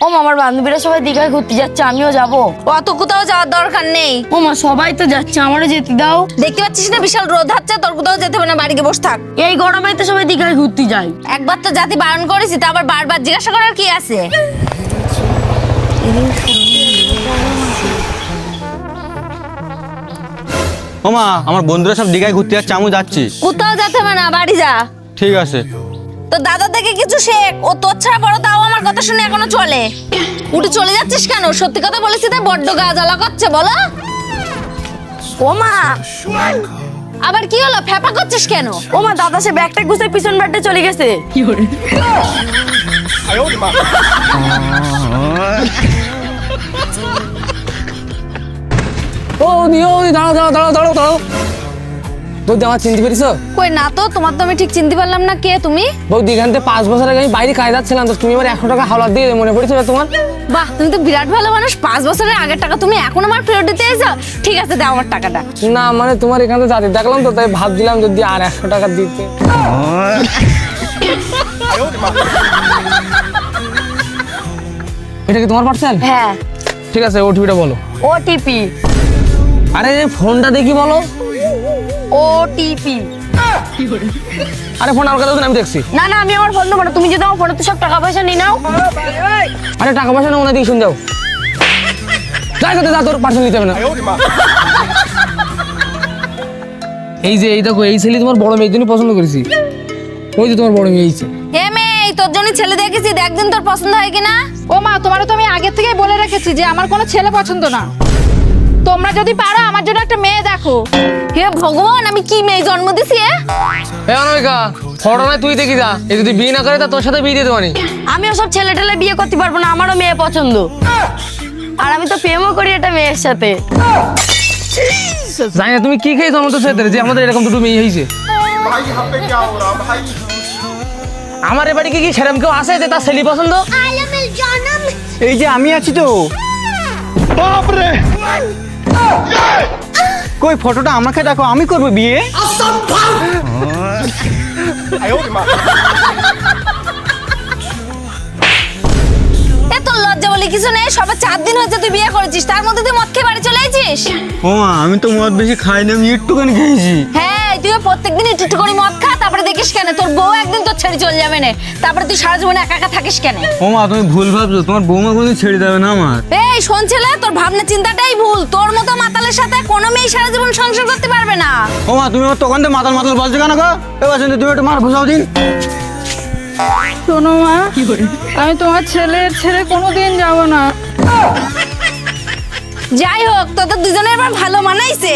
ও মা, আমার বান্ধবীরা সবাই দীঘায় ঘুরতে যাচ্ছে, আমিও যাব। অত কোথাও যাওয়ার দরকার নেই। ও মা, সবাই তো যাচ্ছে, আমারও যেতে দাও। দেখতে পাচ্ছিস না বিশাল রোদ হচ্ছে, তোর কোথাও যেতে হবে না, বাড়িতে বসে থাক। এই গরমে তো সবাই দীঘায় ঘুরতে যায়। একবার তো জাতি বারণ করেছি, তা আবার বারবার জিজ্ঞাসা করার কি আছে? ওমা, আমার বন্ধুরা সব দীঘায় ঘুরতে যাচ্ছে, আমিও যাচ্ছি। কোথাও যেতে হবে না, বাড়ি যা। ঠিক আছে। তো দাদা থেকে কিছু শেখ, ও তোর ছাড়া বড়, তাও আমার কথা শুনে এখনো চলে। উঠে চলে যাচ্ছিস কেন? সত্যি কথা বলেছি তাই বড্ড গা জ্বালা করছে, বলো। ও মা, আবার কি হলো, ফ্যাপা করছিস কেন? ও মা, দাদা সে ব্যাগটা গুছিয়ে পিছন বাড়তে চলে গেছে। ও দিও, দাঁড়াও দাঁড়াও দাঁড়াও দাঁড়াও দাঁড়াও। বৌদি, আমার চিনতে পেরেছো? কই না তো, তোমার তো আমি ঠিক চিনতে পারলাম না, কে তুমি? বৌদি, এখান থেকে 5 বছর আগে আমি বাইরে কাজ যাচ্ছিলাম, তো তুমি আমার 100 টাকা হাওলাত দিয়ে মনে পড়েছে তোমার? বাহ, তুমি তো বিরাট ভালো মানুষ। 5 বছরের আগের টাকা তুমি এখন আমার ফেরত দিতে এসো? ঠিক আছে, দাও আমার টাকাটা। না মানে তোমার এখান থেকে জাতি দেখলাম তো, তাই ভাবছিলাম যদি আর 100 টাকা দিতে। এটা কি তোমার পার্সেল? হ্যাঁ। ঠিক আছে, ওটিপিটা বলো। ওটিপি। আরে ফোনটা দেখি বলো। ওটিপি। আরে ফোন আমার কাছে তো আমি দেখছি। না না, আমি আমার ফোন দেবো না। তুমি যদি আমার ফোনে তো সব টাকা পয়সা নিয়ে নাও। আরে টাকা পয়সা না, ওনা দিয়ে শুন যাও। যাই করতে যা, তোর পার্সেল নিতে হবে না। এই যে এই দেখো, এই ছেলে তোমার বড় মেয়ের জন্য পছন্দ করেছি। ওই যে তোমার বড় মেয়ে এইছে। হে মেয়ে, তোর জন্য ছেলে দেখেছি, একদিন তোর পছন্দ হয় কিনা। ও মা, তোমারও তো আমি আগে থেকেই বলে রেখেছি যে আমার কোনো ছেলে পছন্দ না। তোমরা যদি পারো আমার জন্য একটা মেয়ে দেখো। হে ভগবান, আমি কি মেয়ে জন্ম দিছি? হ্যাঁ অনামিকা, ফটো নয় তুই দেখি যা। এই যদি বিয়ে না করে তা তোর সাথে বিয়ে দিয়ে দেবানি। আমিও সব ছেলে টেলে বিয়ে করতে পারবো না, আমারও মেয়ে পছন্দ। আর আমি তো প্রেমও করি একটা মেয়ের সাথে। জানি না তুমি কি খেয়েছো আমার তো সাথে যে আমাদের এরকম দুটো মেয়ে হয়েছে। আমার এবারে কি সেরকম কেউ আছে যে তার ছেলে পছন্দ? এই যে আমি আছি তো। বাপরে, কই ফটোটা আমাকে দেখো, আমি করবো বিয়ে। এ তোর লজ্জা বলে কিছু নেই। সবে 4 দিন হচ্ছে তুই বিয়ে করেছিস, তার মধ্যে তুই মদ খেয়ে বাড়ি চলে আইছিস। ওমা, আমি তো মদ বেশি খাই না, আমি একটুখানি খেয়েছি। হ্যাঁ, তুই প্রত্যেকদিন একটু একটু করে মদ খা, তারপরে দেখিস কেন তোর বউ একদিন তোর ছেড়ে চলে যাবে না। তারপরে তুই সারা জীবন একা একা থাকিস কেন? ওমা, তুমি ভুল ভাবছো, তোমার বৌমা কোনদিন ছেড়ে দেবে না আমার। এই শোন ছেলে, তোর ভাবনা চিন্তাটাই ভুল। তোর মতো মাতালের সাথে কোনো মেয়ে সারা জীবন সংসার করতে পারবে না। ওমা, তুমি আমার তখন থেকে মাতাল মাতাল বলছো কেন গো? এবার শুনতে তুমি একটু মার ঘুষাও দিন। শোনো মা, আমি তোমার ছেলের ছেড়ে কোনোদিন যাব না। যাই হোক, তোদের দুজনের এবার ভালো মানাইছে।